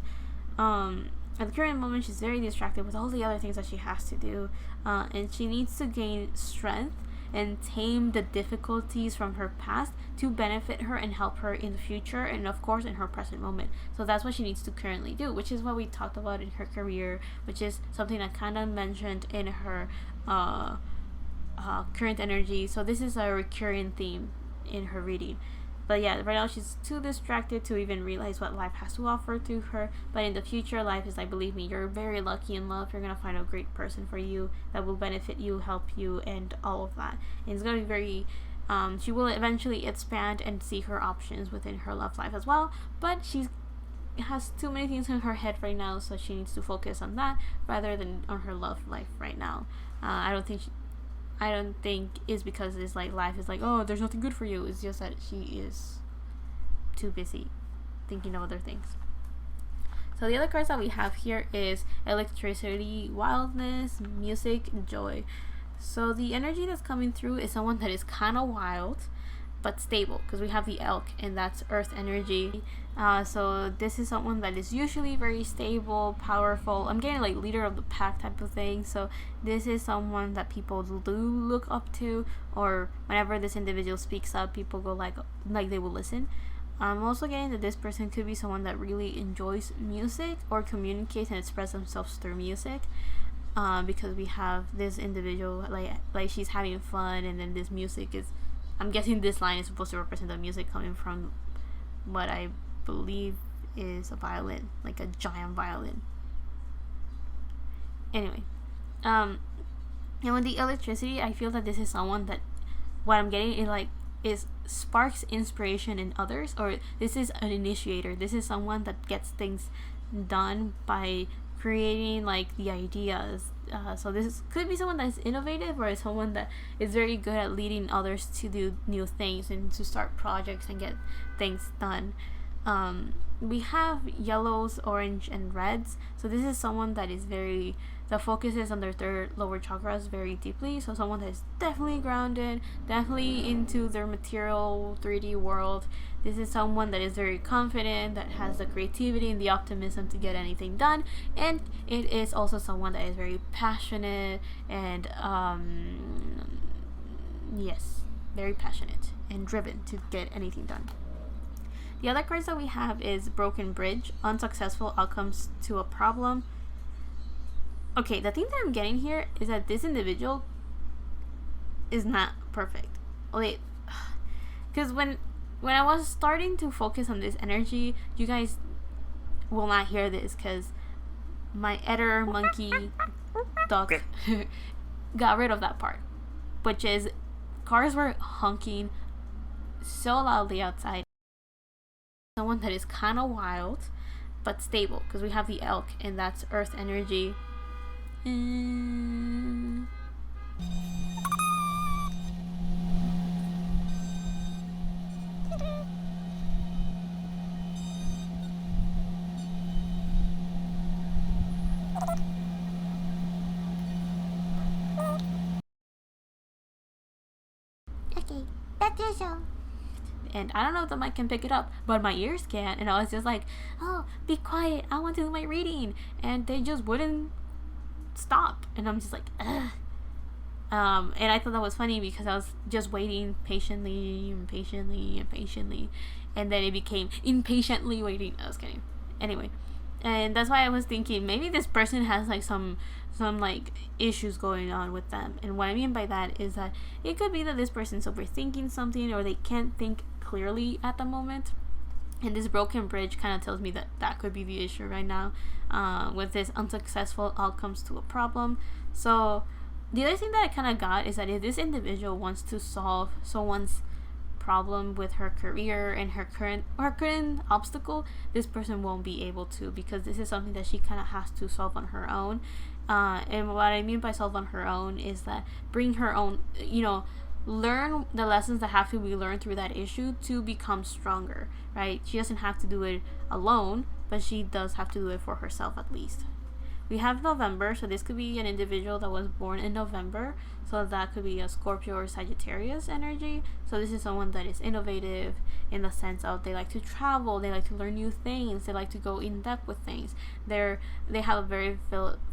At the current moment, she's very distracted with all the other things that she has to do, and she needs to gain strength and tame the difficulties from her past to benefit her and help her in the future, and of course in her present moment. So that's what she needs to currently do, which is what we talked about in her career, which is something I kind of mentioned in her current energy. So this is a recurring theme in her reading. But yeah, right now she's too distracted to even realize what life has to offer to her. But in the future, life is like, believe me, you're very lucky in love. You're going to find a great person for you that will benefit you, help you, and all of that. And it's going to be very, she will eventually expand and see her options within her love life as well. But she has too many things in her head right now, so she needs to focus on that rather than on her love life right now. I don't think it's because it's like life is like, oh, there's nothing good for you. It's just that she is too busy thinking of other things. So the other cards that we have here is electricity, wildness, music, and joy. So the energy that's coming through is someone that is kind of wild but stable, because we have the elk, and that's earth energy. So this is someone that is usually very stable, powerful. I'm getting like leader of the pack type of thing. So this is someone that people do look up to, or whenever this individual speaks up, people go like they will listen. I'm also getting that this person could be someone that really enjoys music or communicates and express themselves through music. Because we have this individual like she's having fun, and then this music is, I'm guessing this line is supposed to represent the music coming from what I believe is a violin, like a giant violin. Anyway, and with the electricity, I feel that this is someone that what I'm getting is sparks inspiration in others, or this is an initiator. This is someone that gets things done by creating like the ideas. So this could be someone that is innovative, or someone that is very good at leading others to do new things and to start projects and get things done. We have yellows, orange, and reds. So this is someone that is very, the focus is on their third lower chakras very deeply. So someone that is definitely grounded, definitely into their material 3D world. This is someone that is very confident, that has the creativity and the optimism to get anything done. And it is also someone that is very passionate and yes, very passionate and driven to get anything done. The other cards that we have is Broken Bridge, unsuccessful outcomes to a problem. Okay, the thing that I'm getting here is that this individual is not perfect. Wait, because when I was starting to focus on this energy, you guys will not hear this because my editor monkey dog got rid of that part, which is cars were honking so loudly outside. Someone that is kind of wild but stable, because we have the elk, and that's earth energy. Okay, that's your show. And I don't know if the mic can pick it up, but my ears can. And I was just like, oh, be quiet, I want to do my reading. And they just wouldn't stop. And I'm just like, ugh. And I thought that was funny because I was just waiting patiently and patiently and patiently. And then it became impatiently waiting. I was kidding. Anyway. And that's why I was thinking maybe this person has like some like issues going on with them. And what I mean by that is that it could be that this person's overthinking something, or they can't think clearly at the moment. And this broken bridge kind of tells me that that could be the issue right now, with this unsuccessful outcomes to a problem. So the other thing that I kind of got is that if this individual wants to solve someone's problem with her career and her current obstacle, this person won't be able to, because this is something that she kind of has to solve on her own. And what I mean by solve on her own is that bring her own, learn the lessons that have to be learned through that issue to become stronger, right? She doesn't have to do it alone, but she does have to do it for herself at least. We have November, so this could be an individual that was born in November, so that could be a Scorpio or Sagittarius energy. So this is someone that is innovative in the sense of they like to travel, they like to learn new things, they like to go in depth with things. They have a very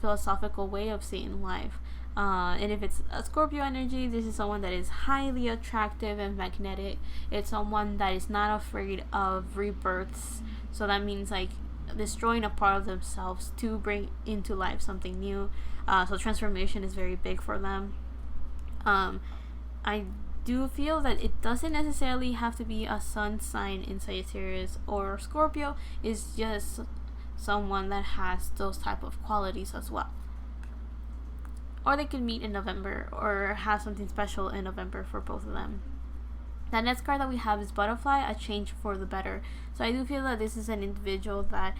philosophical way of seeing life. And if it's a Scorpio energy, this is someone that is highly attractive and magnetic. It's someone that is not afraid of rebirths. So that means like destroying a part of themselves to bring into life something new. So transformation is very big for them. I do feel that it doesn't necessarily have to be a sun sign in Sagittarius or Scorpio. It's just someone that has those type of qualities as well. Or they could meet in November or have something special in November for both of them. The next card that we have is Butterfly, a change for the better. So I do feel that this is an individual that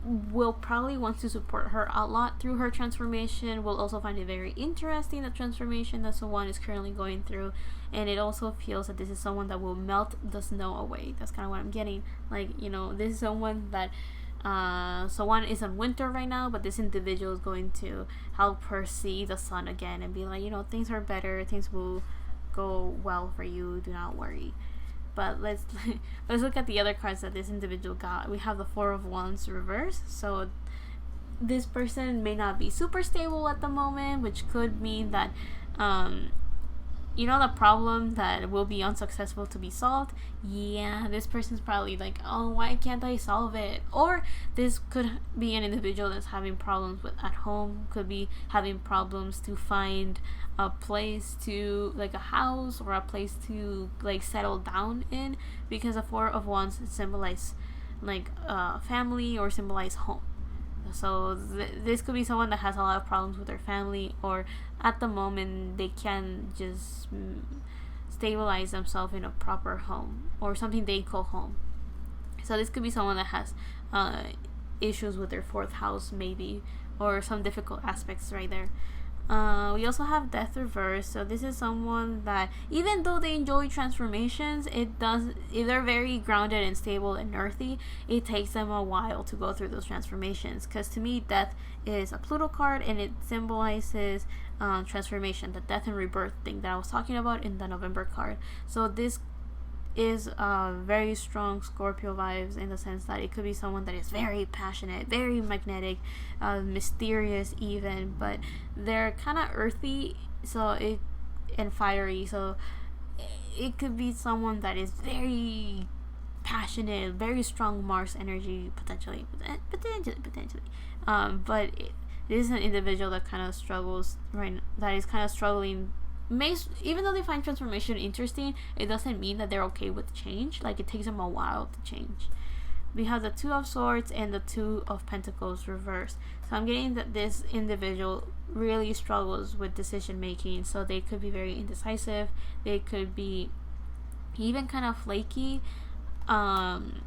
will probably want to support her a lot through her transformation. Will also find it very interesting, the transformation that someone is currently going through. And it also feels that this is someone that will melt the snow away. That's kind of what I'm getting. Like, this is someone that someone is in winter right now, but this individual is going to help her see the sun again and be like, things are better, things will go well for you, do not worry. But let's look at the other cards that this individual got. We have the Four of Wands reverse. So this person may not be super stable at the moment, which could mean that the problem that will be unsuccessful to be solved. Yeah, this person's probably like, oh, why can't I solve it? Or this could be an individual that's having problems with at home, could be having problems to find a place to, like a house or a place to like settle down in, because the Four of Wands symbolize like family or symbolize home. So this could be someone that has a lot of problems with their family, or at the moment they can just stabilize themselves in a proper home or something they call home. So this could be someone that has issues with their fourth house maybe, or some difficult aspects right there. We also have Death reverse. So this is someone that even though they enjoy transformations, if they're very grounded and stable and earthy, it takes them a while to go through those transformations. Because to me, Death is a Pluto card and it symbolizes transformation, the death and rebirth thing that I was talking about in the November card. So this is very strong Scorpio vibes, in the sense that it could be someone that is very passionate, very magnetic, mysterious even, but they're kind of earthy and fiery. So it could be someone that is very passionate, very strong Mars energy potentially. But it is an individual that kind of struggles that is kind of struggling. Even though they find transformation interesting, it doesn't mean that they're okay with change. Like, it takes them a while to change. We have the Two of Swords and the Two of Pentacles reversed. So I'm getting that this individual really struggles with decision making. So they could be very indecisive. They could be even kind of flaky. And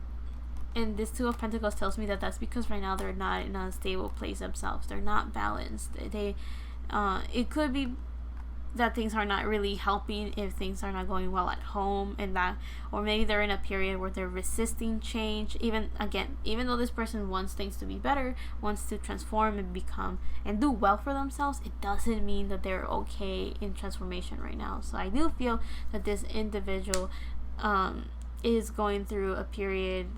this Two of Pentacles tells me that that's because right now they're not in a stable place themselves. They're not balanced. It could be that things are not really helping if things are not going well at home, and that, or maybe they're in a period where they're resisting change. Even though this person wants things to be better, wants to transform and become and do well for themselves, it doesn't mean that they're okay in transformation right now. So I do feel that this individual is going through a period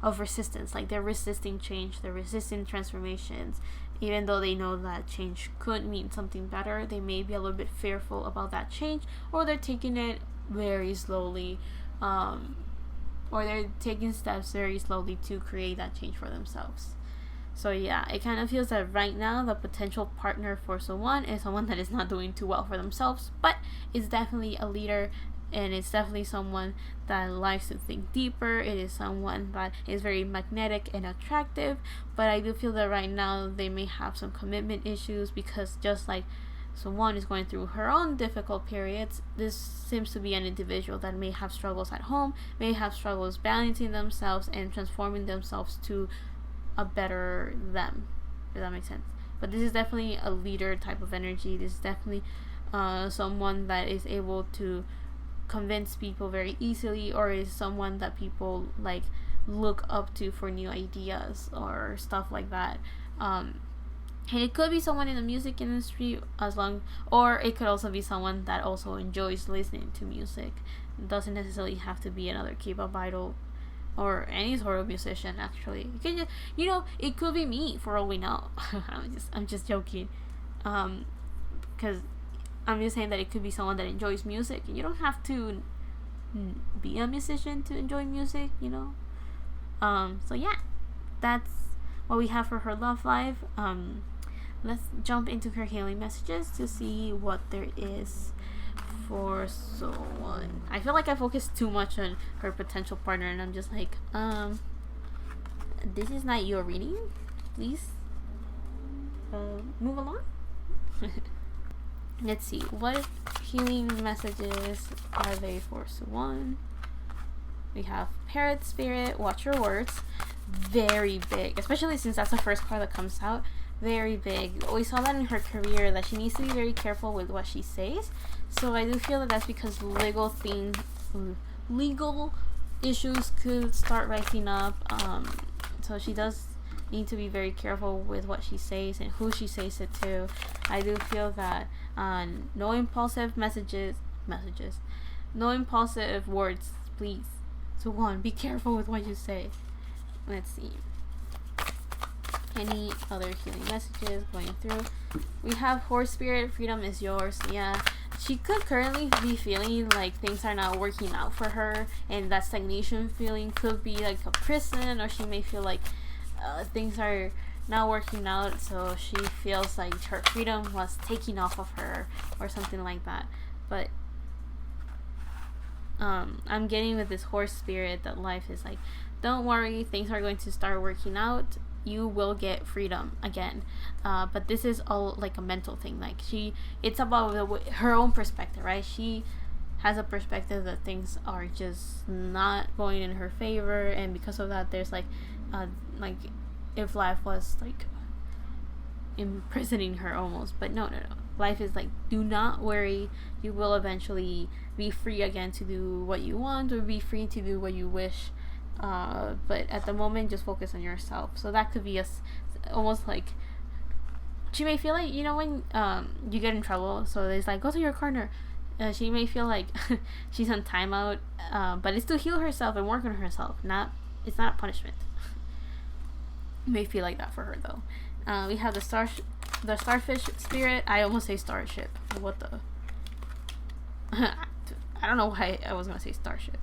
of resistance. Like, they're resisting change, they're resisting transformations. Even though they know that change could mean something better, they may be a little bit fearful about that change, or they're taking it very slowly, or they're taking steps very slowly to create that change for themselves. So yeah, it kind of feels that right now the potential partner for someone is someone that is not doing too well for themselves, but is definitely a leader and it's definitely someone that likes to think deeper. It is someone that is very magnetic and attractive, but I do feel that right now they may have some commitment issues, because just like Sowon is going through her own difficult periods, this seems to be an individual that may have struggles at home, may have struggles balancing themselves and transforming themselves to a better them, if that makes sense. But this is definitely a leader type of energy. This is definitely someone that is able to convince people very easily, or is someone that people like look up to for new ideas or stuff like that. And it could be someone in the music industry, or it could also be someone that also enjoys listening to music. It doesn't necessarily have to be another K-pop idol or any sort of musician. Actually, it could just, it could be me for all we know. I'm just joking, because I'm just saying that it could be someone that enjoys music, and you don't have to be a musician to enjoy music. So yeah, that's what we have for her love life. Let's jump into her healing messages to see what there is for Sowon. I feel like I focused too much on her potential partner, and I'm just like, this is not your reading. Please, move along. Let's see, what healing messages are they for Sowon? We have Parrot Spirit, watch your words. Very big, especially since that's the first card that comes out. Very big. We saw that in her career, that she needs to be very careful with what she says. So I do feel that that's because legal issues could start rising up. So she does need to be very careful with what she says and who she says it to. I do feel that no impulsive messages, no impulsive words, please. So one, be careful with what you say. Let's see. Any other healing messages going through? We have Horse Spirit, freedom is yours. Yeah, she could currently be feeling like things are not working out for her, and that stagnation feeling could be like a prison, or she may feel like things are not working out, so she feels like her freedom was taken off of her or something like that. But I'm getting with this Horse Spirit that life is like, don't worry, things are going to start working out. You will get freedom again. But this is all like a mental thing. Like it's about her own perspective, right? She has a perspective that things are just not going in her favor, and because of that, there's like if life was like imprisoning her almost. But no. Life is like, do not worry. You will eventually be free again to do what you want, or be free to do what you wish. But at the moment, just focus on yourself. So that could be almost like, she may feel like, when you get in trouble, so it's like, go to your corner. She may feel like she's on timeout, but it's to heal herself and work on herself. It's not a punishment. You may feel like that for her though. We have the starfish spirit. I almost say starship. What the? I don't know why I was gonna say starship.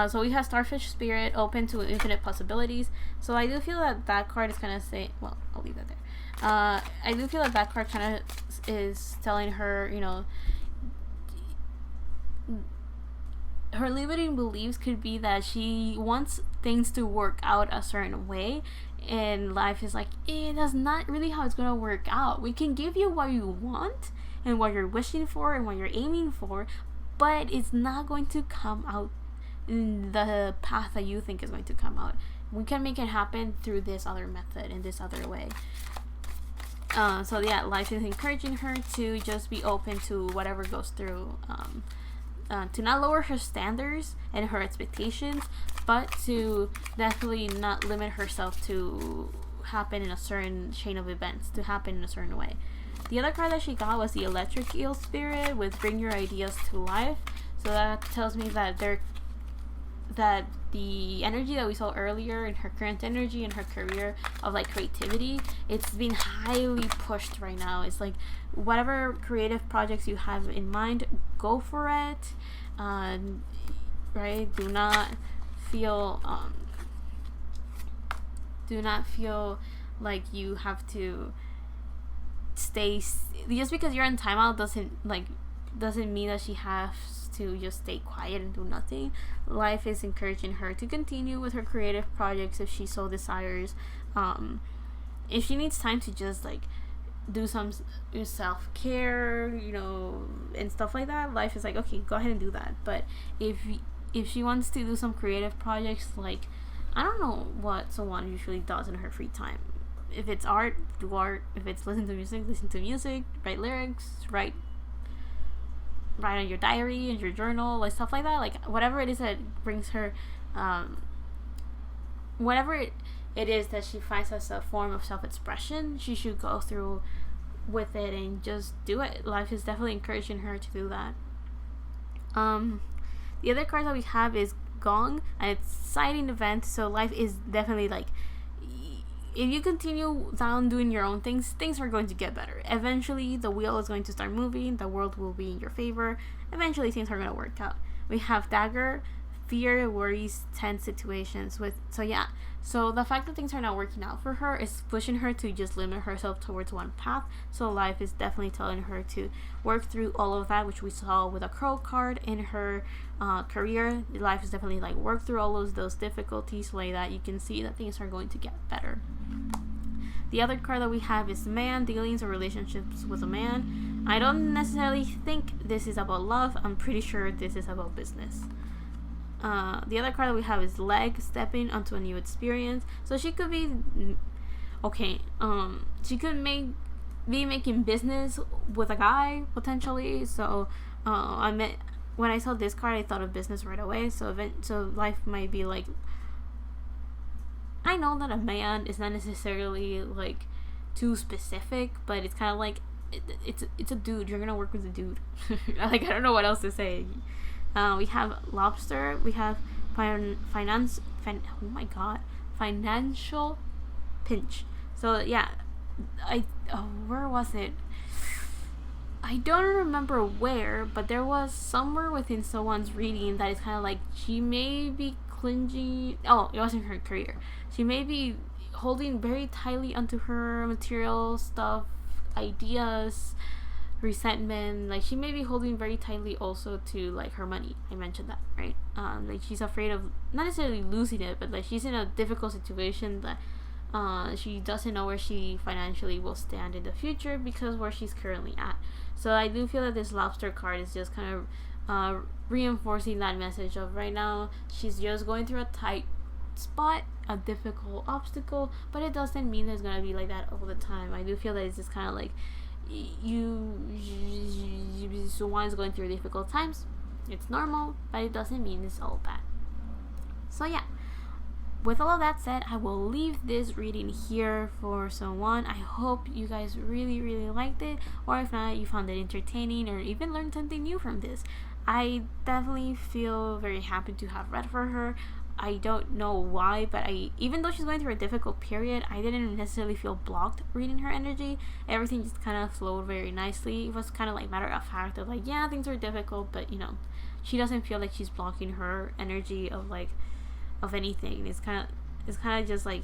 So we have starfish spirit, open to infinite possibilities. So I do feel that card is kind of saying, well, I'll leave that there. I do feel that card kind of is telling her, her limiting beliefs could be that she wants things to work out a certain way, and life is like, that's not really how it's gonna work out. We can give you what you want and what you're wishing for and what you're aiming for, but it's not going to come out in the path that you think is going to come out. We can make it happen through this other method, in this other way. So yeah, life is encouraging her to just be open to whatever goes through, to not lower her standards and her expectations, but to definitely not limit herself to happen in a certain chain of events, to happen in a certain way. The other card that she got was the electric eel spirit with bring your ideas to life. So that tells me that the energy that we saw earlier in her current energy in her career of like creativity, it's been highly pushed right now. It's like, whatever creative projects you have in mind, go for it. Right? Do not feel like you have to stay just because you're in timeout doesn't like doesn't mean that she has to just stay quiet and do nothing. Life is encouraging her to continue with her creative projects if she so desires. If she needs time to just like do some self-care, and stuff like that, life is like, okay, go ahead and do that. But if she wants to do some creative projects, like, I don't know what Sowon usually does in her free time. If it's art, do art. If it's listen to music, write lyrics, write on your diary and your journal, like stuff like that. Like whatever it is that brings her, whatever it is that she finds as a form of self-expression, she should go through with it and just do it. Life is definitely encouraging her to do that. The other card that we have is Gong, an exciting event. So life is definitely like, if you continue down doing your own things are going to get better. Eventually the wheel is going to start moving, the world will be in your favor, eventually things are going to work out. We have Dagger, fear, worries, tense situations with, so the fact that things are not working out for her is pushing her to just limit herself towards one path. So life is definitely telling her to work through all of that, which we saw with a crow card in her career. Life is definitely like work through all of those difficulties so like that you can see that things are going to get better. The other card that we have is man, dealings or relationships with a man. I don't necessarily think this is about love. I'm pretty sure this is about business. The other card that we have is leg, stepping onto a new experience. So she could be she could be making business with a guy potentially. So when I saw this card, I thought of business right away. So life might be like, I know that a man is not necessarily like too specific, but it's kind of like it's a dude. You're gonna work with a dude. Like, I don't know what else to say. We have lobster. We have financial pinch. So yeah, where was it? I don't remember where, but there was somewhere within someone's reading that is kind of like she may be clinging. Oh, it wasn't her career. She may be holding very tightly onto her material stuff, ideas, resentment. Like she may be holding very tightly also to like her money. I mentioned that, right? Like she's afraid of not necessarily losing it, but like she's in a difficult situation that she doesn't know where she financially will stand in the future because where she's currently at. So I do feel that this lobster card is just kind of reinforcing that message of right now she's just going through a tight spot, a difficult obstacle, but it doesn't mean that it's gonna be like that all the time. I do feel that it's just kind of like Sowon is going through difficult times. It's normal, but it doesn't mean it's all bad. So yeah, with all of that said, I will leave this reading here for Sowon. I hope you guys really liked it, or if not, you found it entertaining or even learned something new from this. I definitely feel very happy to have read for her. I don't know why, but even though she's going through a difficult period, I didn't necessarily feel blocked reading her energy. Everything just kind of flowed very nicely. It was kind of like matter of fact of like, yeah, things are difficult, but she doesn't feel like she's blocking her energy of anything. It's kind of just like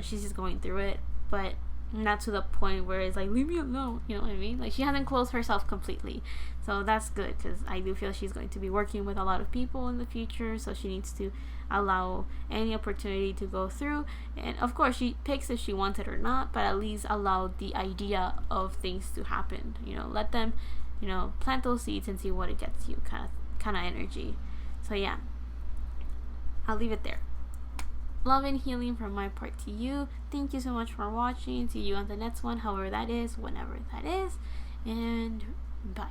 she's just going through it, but not to the point where it's like, leave me alone, you know what I mean? Like she hasn't closed herself completely, so that's good, because I do feel she's going to be working with a lot of people in the future, so she needs to allow any opportunity to go through, and of course she picks if she wants it or not, but at least allow the idea of things to happen. Let them plant those seeds and see what it gets you, kind of energy. So yeah, I'll leave it there. Love and healing from my part to you. Thank you so much for watching. See you on the next one, however that is, whenever that is, and bye.